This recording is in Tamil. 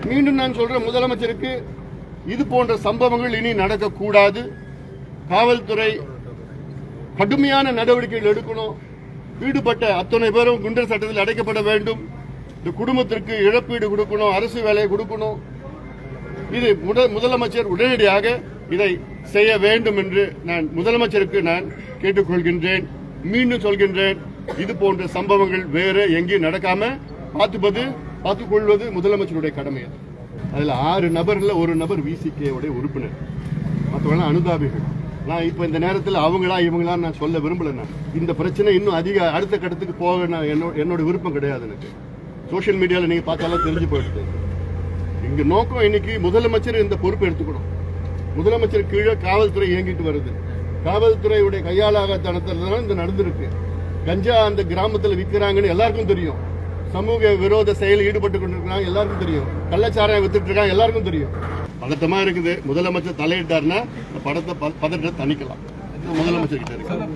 மீண்டும் நான் சொல்றேன், முதலமைச்சருக்கு இது போன்ற சம்பவங்கள் இனி நடக்கக்கூடாது. காவல்துறை கடுமையான நடவடிக்கைகள் எடுக்கணும். ஈடுபட்ட அத்தனை பேரும் குண்டர் சட்டத்தில் அடைக்கப்பட வேண்டும். இந்த குடும்பத்திற்கு இழப்பீடு கொடுக்கணும், அரசு வேலையை கொடுக்கணும். இது முதலமைச்சர் உடனடியாக இதை செய்ய வேண்டும் என்று நான் முதலமைச்சருக்கு நான் கேட்டுக்கொள்கின்றேன். மீண்டும் சொல்கின்றேன், இது போன்ற சம்பவங்கள் வேற எங்கேயும் நடக்காம பார்த்துக் கொள்வது முதலமைச்சருடைய கடமை. அதுல 6 நபர்ல ஒரு நபர் விசிகே உறுப்பினர், மற்றவங்க அனுதாபிகள். நான் இப்ப இந்த நேரத்தில் அவங்களா இவங்களா நான் சொல்ல விரும்பல. நான் இந்த பிரச்சனை இன்னும் அடுத்த கட்டத்துக்கு போக என்னோட விருப்பம் கிடையாது. எனக்கு சோசியல் மீடியால நீங்க பார்த்தாலும் தெரிஞ்சு போயிடுது. இங்க நோக்கம் இன்னைக்கு முதலமைச்சர் இந்த பொறுப்பு எடுத்துக்கணும். முதலமைச்சர் கீழே காவல்துறை இயங்கிட்டு வருது. காவல்துறையுடைய கையாளாகத்தனத்துல இந்த நடந்திருக்கு. கஞ்சா அந்த கிராமத்தில் விற்கிறாங்கன்னு எல்லாருக்கும் தெரியும். சமூக விரோத செயலில் ஈடுபட்டு கொண்டிருக்கிறாங்க எல்லாருக்கும் தெரியும். கள்ளச்சாராயம் வித்துட்டு இருக்காங்க எல்லாருக்கும் தெரியும். பதட்டமா இருக்குது. முதலமைச்சர் தலையிட்டாருன்னா பதட்டத்தை தணிக்கலாம். முதலமைச்சர் கிட்ட இருக்கு.